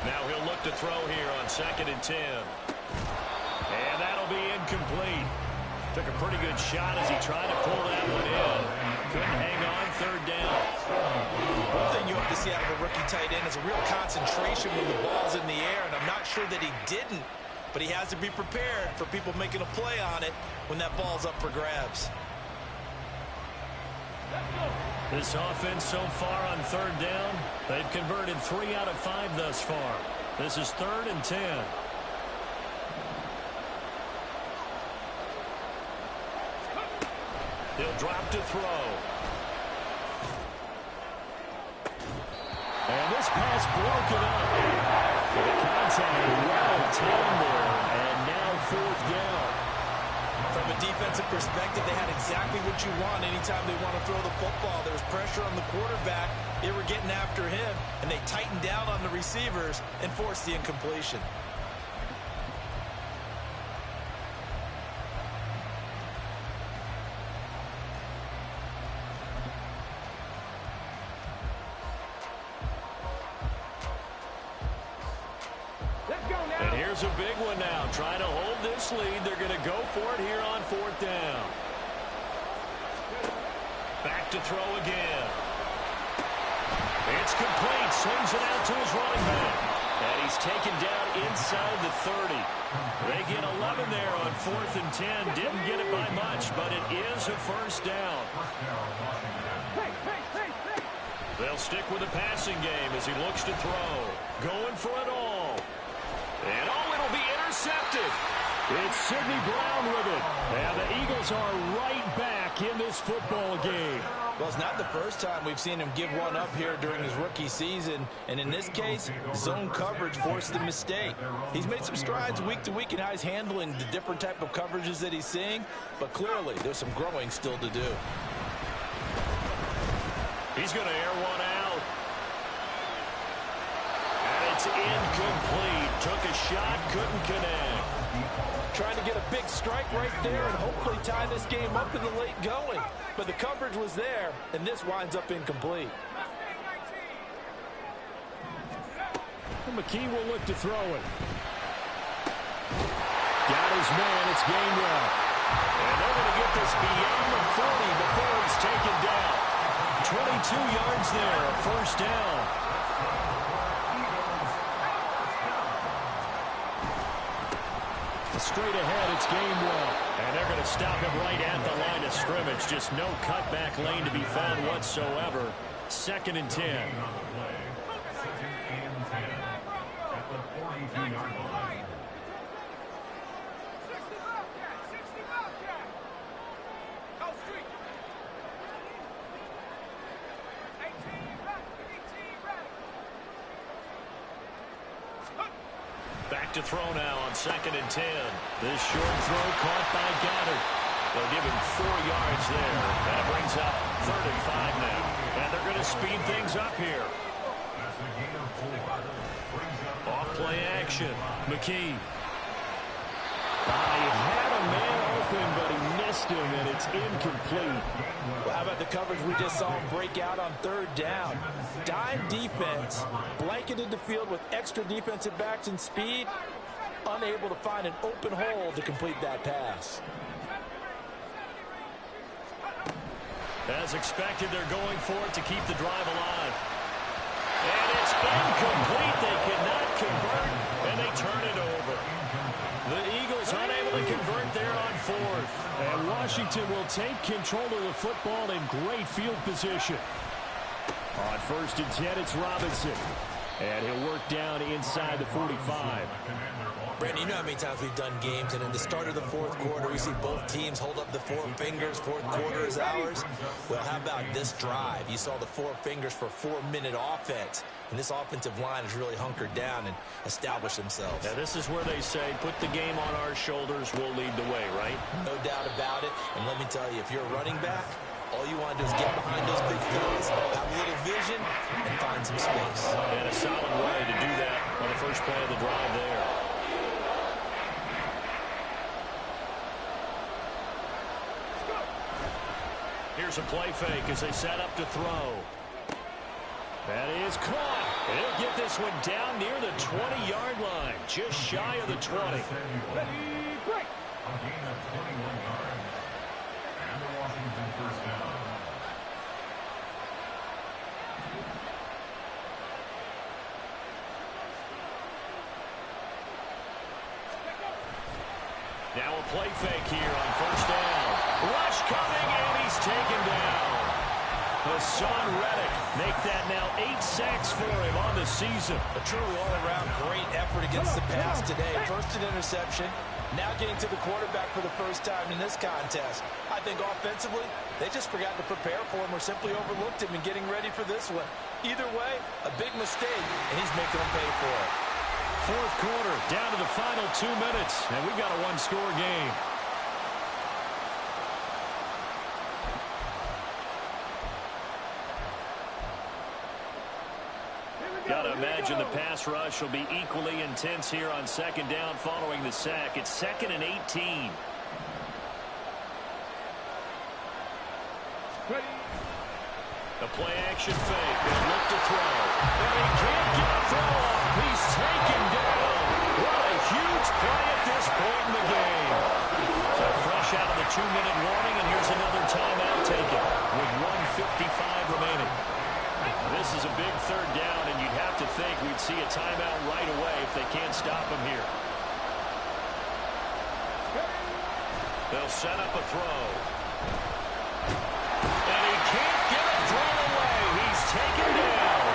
Speaker 1: Now he'll look to throw here on 2nd and 10. And that'll be incomplete. Took a pretty good shot as he tried to pull that one in. Couldn't hang on, 3rd down.
Speaker 6: One thing you have to see out of a rookie tight end is a real concentration when the ball's in the air, and I'm not sure that he didn't, but he has to be prepared for people making a play on it when that ball's up for grabs.
Speaker 1: This offense so far on 3rd down, they've converted 3 out of 5 thus far. This is 3rd and 10. He'll drop to throw. And this pass broken up. The contact well timed there, and now 4th down.
Speaker 6: From a defensive perspective, they had exactly what you want anytime they want to throw the football. There was pressure on the quarterback. They were getting after him, and they tightened down on the receivers and forced the incompletion.
Speaker 1: is a big one now. Trying to hold this lead. They're going to go for it here on 4th down. Back to throw again. It's complete. Swings it out to his running back. And he's taken down inside the 30. They get 11 there on 4th and 10. Didn't get it by much, but it is a first down. They'll stick with the passing game as he looks to throw. Going for it all. And it'll be intercepted. It's Sidney Brown with it. And the Eagles are right back in this football game.
Speaker 6: Well, it's not the first time we've seen him give one up here during his rookie season. And in this case, zone coverage forced the mistake. He's made some strides week to week in how he's handling the different type of coverages that he's seeing. But clearly, there's some growing still to do.
Speaker 1: He's going to air one out. And it's incomplete. Took a shot, couldn't connect.
Speaker 6: Trying to get a big strike right there and hopefully tie this game up in the late going. But the coverage was there, and this winds up incomplete.
Speaker 1: And McKee will look to throw it. Got his man. It's Gainwell. And they're going to get this beyond the 40 before he's taken down. 22 yards there, a first down. Straight ahead, it's Gainwell. And they're going to stop him right at the line of scrimmage. Just no cutback lane to be found whatsoever. 2nd and 10.
Speaker 5: Second and 10 at the 42-yard line.
Speaker 2: 60 Bobcat! 60 Bobcat! Go street! 18 back! 18 back!
Speaker 1: Back to throw now on 2nd and 10. This short throw caught by Goddard. They'll give him 4 yards there. That brings up 3rd and 5 now. And they're going to speed things up here.
Speaker 5: That's a gain of 4.
Speaker 1: Off play action. McKee. He had a man open, but he missed him, and it's incomplete.
Speaker 6: Well, how about the coverage we just saw him break out on 3rd down? Dime defense, blanketed the field with extra defensive backs and speed, unable to find an open hole to complete that pass.
Speaker 1: As expected, they're going for it to keep the drive alive. And it's incomplete. They cannot convert, and they turn it over. The Eagles unable to convert there on 4th. And Washington will take control of the football in great field position. On 1st and 10, it's Robinson. And he'll work down inside the 45.
Speaker 6: Brandon, you know how many times we've done games, and in the start of the 4th quarter, we see both teams hold up the 4 fingers. 4th quarter is ours. Well, how about this drive? You saw the 4 fingers for 4-minute offense, and this offensive line has really hunkered down and established themselves.
Speaker 1: Now, this is where they say, put the game on our shoulders, we'll lead the way, right?
Speaker 6: No doubt about it, and let me tell you, if you're a running back, all you want to do is get behind those big fellas, have a little vision, and find some space.
Speaker 1: And a solid way to do that on the first play of the drive there. Here's a play fake as they set up to throw. That is caught. He'll get this one down near the 20-yard line, just shy of the 20.
Speaker 2: Ready, break!
Speaker 5: A gain of 21 yards. And the Washington first down.
Speaker 1: Now a play fake here on 1st down. Rush coming, and he's taken down. Hassan Reddick make that now 8 sacks for him on the season.
Speaker 6: A truly all-around great effort against the pass today. First an interception, now getting to the quarterback for the first time in this contest. I think offensively, they just forgot to prepare for him or simply overlooked him in getting ready for this one. Either way, a big mistake, and he's making them pay for it.
Speaker 1: 4th quarter, down to the final 2 minutes, and we've got a 1-score game. Got to imagine the pass rush will be equally intense here on 2nd down following the sack. It's 2nd and 18.
Speaker 2: Ready!
Speaker 1: The play action fake. They look to throw. And he can't get a throw off. He's taken down. What a huge play at this point in the game. So fresh out of the 2-minute warning, and here's another timeout taken with 1:55 remaining. This is a big third down, and you'd have to think we'd see a timeout right away if they can't stop him here. They'll set up a throw. And he can't get a throw away. He's taken down.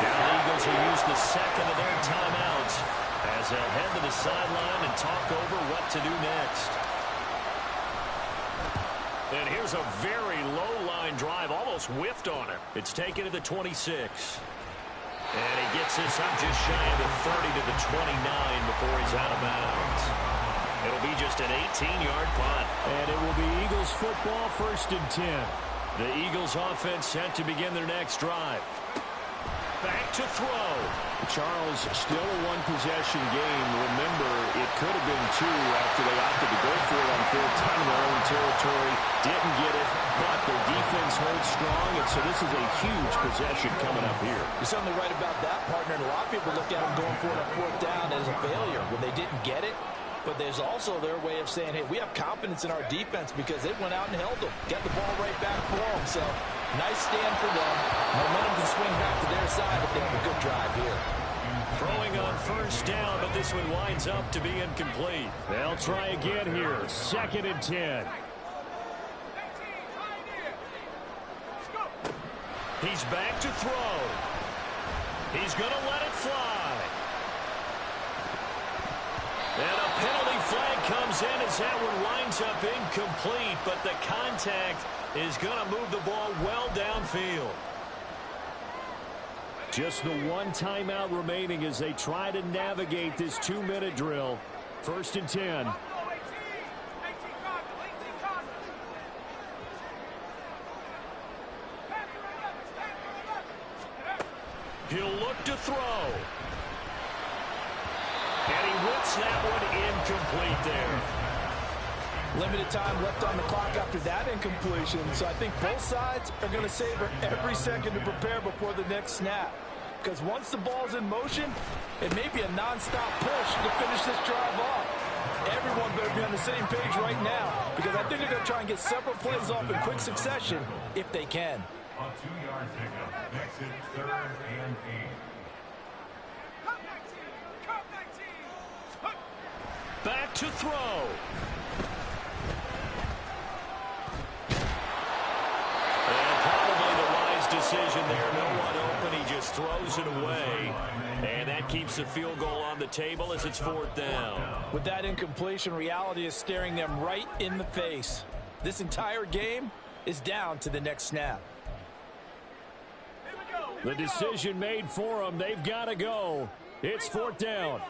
Speaker 1: Now the Eagles will use the second of their timeouts as they'll head to the sideline and talk over what to do next. And here's a very low-line drive, almost whiffed on him. It's taken to the 26. And he gets this up just shy of the 30 to the 29 before he's out of bounds. It'll be just an 18-yard punt. And it will be Eagles football, 1st and 10. The Eagles offense set to begin their next drive. Back to throw. Charles, still a one-possession game. Remember, it could have been 2 after they opted to go for it on 4th down in their own territory. Didn't get it, but their defense holds strong, and so this is a huge possession coming up here.
Speaker 6: You're certainly right about that, partner. And a lot of people look at them going for it on 4th down as a failure when they didn't get it. But there's also their way of saying, hey, we have confidence in our defense because they went out and held them. Get the ball right back for them. So, nice stand for them. Momentum can swing back to their side, but they have a good drive here.
Speaker 1: Throwing on 1st down, but this one winds up to be incomplete. They'll try again here. 2nd and 10. He's back to throw. He's going to let it fly. And a penalty flag comes in as that one winds up incomplete, but the contact is going to move the ball well downfield. Just the one timeout remaining as they try to navigate this 2-minute drill. 1st and 10. He'll look to throw. And he whips that one incomplete there.
Speaker 6: Limited time left on the clock after that incompletion. So I think both sides are going to savor every second to prepare before the next snap. Because once the ball's in motion, it may be a nonstop push to finish this drive off. Everyone better be on the same page right now, because I think they're going to try and get several plays off in quick succession if they can.
Speaker 5: A 2-yard pickup. Makes it 3rd and 8.
Speaker 1: Back to throw. And probably the wise decision there. No one open. He just throws it away. And that keeps the field goal on the table as it's 4th down.
Speaker 6: With that incompletion, reality is staring them right in the face. This entire game is down to the next snap.
Speaker 1: The decision made for them. They've got to go. It's 4th down.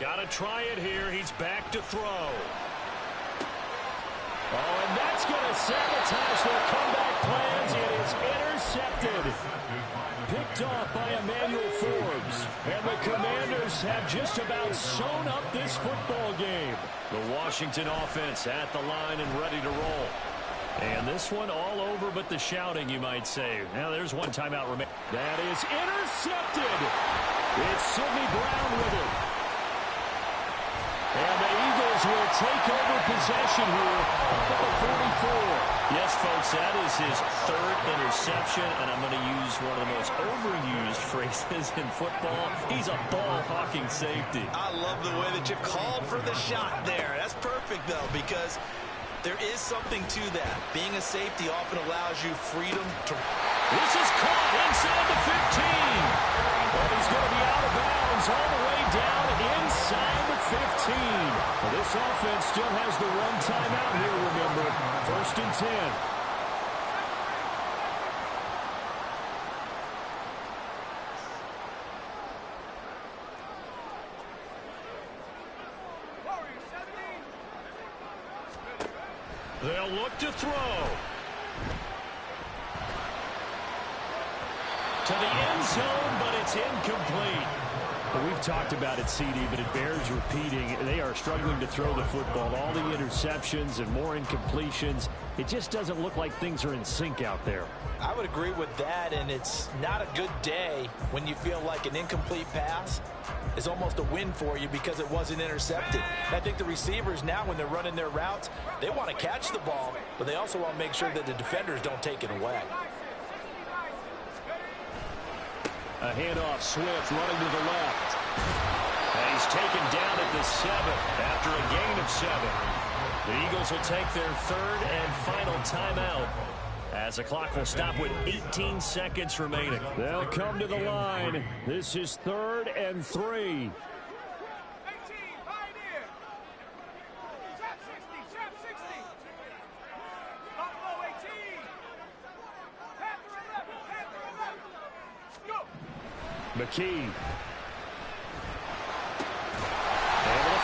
Speaker 1: Got to try it here. He's back to throw. Oh, and that's going to sabotage their comeback plans. It is intercepted. Picked off by Emmanuel Forbes. And the Commanders have just about sewn up this football game. The Washington offense at the line and ready to roll. And this one all over but the shouting, you might say. Now there's one timeout remaining. That is intercepted. It's Sidney Brown with it. And the Eagles will take over possession here up at the 44.
Speaker 4: Yes, folks, that is his 3rd interception, and I'm going to use one of the most overused phrases in football. He's a ball-hawking safety.
Speaker 3: I love the way that you called for the shot there. That's perfect, though, because there is something to that. Being a safety often allows you freedom to...
Speaker 1: This is caught inside the 15. And he's going to be out of bounds all the way down inside the 15. Well, this offense still has the one timeout here, remember. 1st and 10. They'll look to throw. To the end zone, but it's incomplete. Well, we've talked about it, CD, but it bears repeating. They are struggling to throw the football. All the interceptions and more incompletions. It just doesn't look like things are in sync out there.
Speaker 6: I would agree with that, and it's not a good day when you feel like an incomplete pass is almost a win for you because it wasn't intercepted. And I think the receivers now, when they're running their routes, they want to catch the ball, but they also want to make sure that the defenders don't take it away.
Speaker 1: A handoff, Swift running to the left. And he's taken down at the 7 after a gain of 7. The Eagles will take their third and final timeout as the clock will stop with 18 seconds remaining. They'll come to the line. This is 3rd and 3. McKee. Able to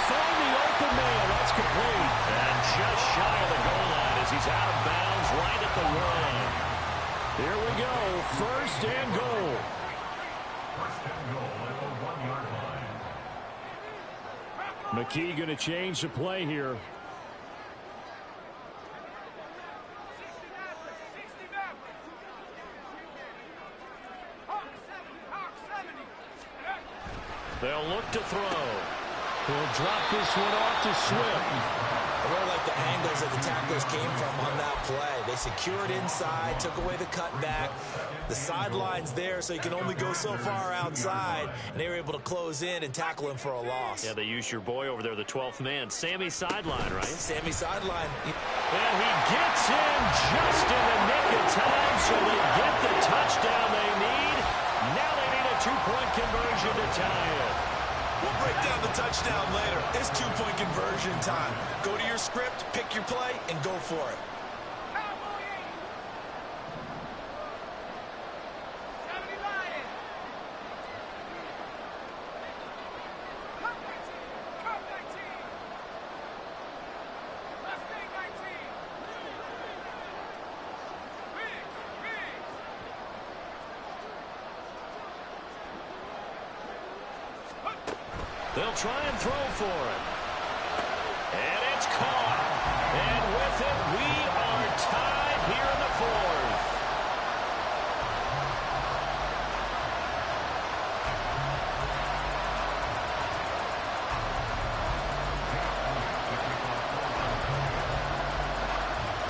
Speaker 1: find the open man. That's complete. And just shy of the goal line as he's out of bounds right at the 1. Here we go. 1st and goal.
Speaker 5: 1st and goal at the 1-yard line.
Speaker 1: McKee going to change the play here. They'll look to throw. He'll drop this one off to Swift.
Speaker 3: I really like the angles that the tacklers came from on that play. They secured inside, took away the cutback. The sideline's there, so you can only go so far outside. And they were able to close in and tackle him for a loss.
Speaker 1: Yeah, they used your boy over there, the 12th man. Sammy sideline, right?
Speaker 3: Sammy sideline.
Speaker 1: And he gets in just in the nick of time, so they get the touchdown they need. Now they need a 2-point conversion to tie it.
Speaker 3: We'll break down the touchdown later. It's 2-point conversion time. Go to your script, pick your play, and go for it.
Speaker 1: They'll try and throw for it. And it's caught. And with it, we are tied here in the 4th.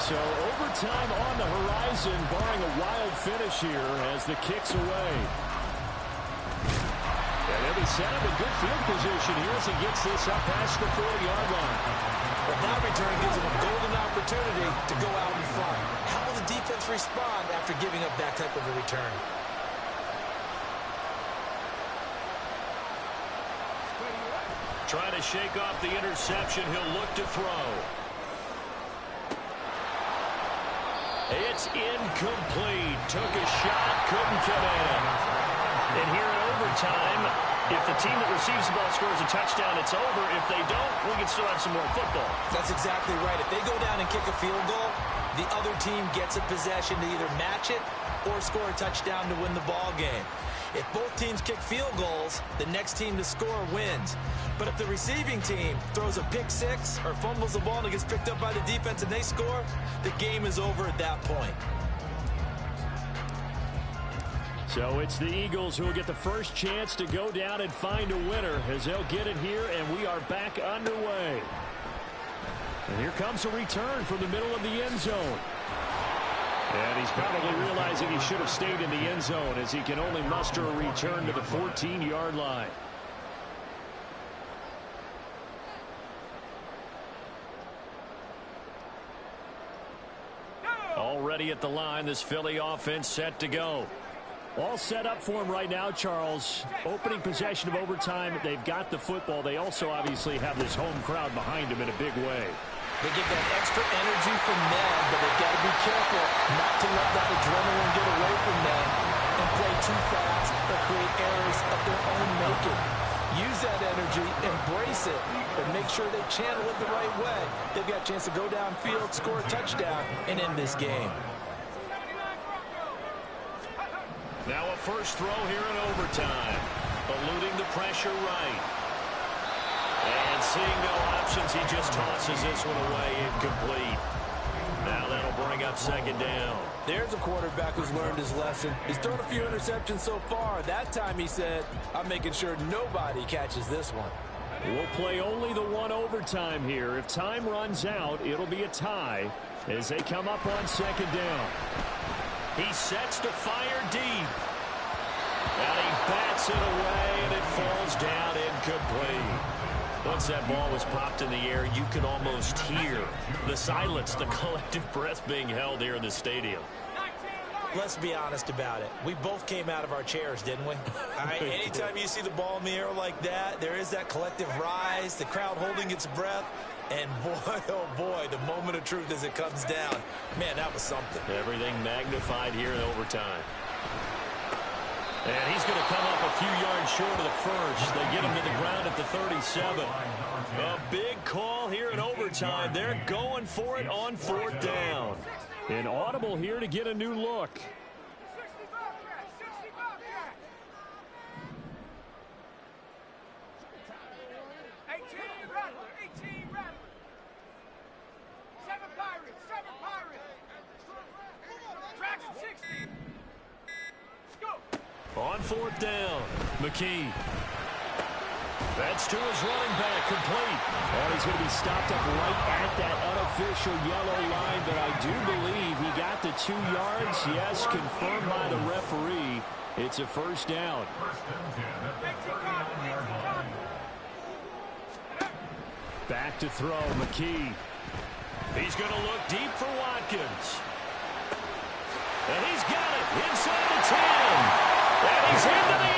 Speaker 1: So overtime on the horizon, barring a wild finish here as the kick's away. And they'll be set up in good field position here as he gets this up past the 40-yard line.
Speaker 3: But that return gives him a golden opportunity to go out in front. How will the defense respond after giving up that type of a return?
Speaker 1: Trying to shake off the interception. He'll look to throw. It's incomplete. Took a shot, couldn't get in. And here in overtime, if the team that receives the ball scores a touchdown, it's over. If they don't, we can still have some more football.
Speaker 3: That's exactly right. If they go down and kick a field goal, the other team gets a possession to either match it or score a touchdown to win the ball game. If both teams kick field goals, the next team to score wins. But if the receiving team throws a pick six or fumbles the ball and it gets picked up by the defense and they score, the game is over at that point.
Speaker 1: So it's the Eagles who will get the first chance to go down and find a winner as they'll get it here, and we are back underway. And here comes a return from the middle of the end zone. And he's probably realizing he should have stayed in the end zone as he can only muster a return to the 14-yard line. Already at the line, this Philly offense set to go. All set up for him right now, Charles. Opening possession of overtime. They've got the football. They also obviously have this home crowd behind them in a big way.
Speaker 6: They get that extra energy from them, but they've got to be careful not to let that adrenaline get away from them and play too fast or create errors of their own making.
Speaker 3: use that energy, embrace it, but make sure they channel it the right way. They've got a chance to go downfield, score a touchdown, and end this game.
Speaker 1: Now a first throw here in overtime. Eluding the pressure right. And seeing no options, he just tosses this one away, incomplete. Now that'll bring up second down.
Speaker 3: There's a quarterback who's learned his lesson. He's thrown a few interceptions so far. That time he said, I'm making sure nobody catches this one.
Speaker 1: We'll play only the one overtime here. If time runs out, it'll be a tie as they come up on second down. He sets to fire deep. And he bats it away, and it falls down incomplete. Once that ball was popped in the air, you could almost hear the silence, the collective breath being held here in the stadium.
Speaker 6: Let's be honest about it. We both came out of our chairs, didn't we? All right, anytime you see the ball in the air like that, there is that collective rise, the crowd holding its breath, and boy, oh boy, the moment of truth as it comes down. Man, that was something.
Speaker 1: Everything magnified here in overtime. And he's going to come up a few yards short of the first. They get him to the ground at the 37. A big call here in overtime. They're going for it on fourth down. An audible here to get a new look.
Speaker 2: 60 Bobcat, 60 Bobcat. 18 Rattler, 18 Rattler. 7 Pirates, 7 Pirates. Traction 60. Go.
Speaker 1: On fourth down, McKee. That's to his running back, complete. Oh, he's going to be stopped up right at that unofficial yellow line, but I do believe he got the 2 yards. Yes, confirmed by the referee. It's a first down. Back to throw, McKee. He's going to look deep for Watkins. And he's got it inside the 10. And he's into the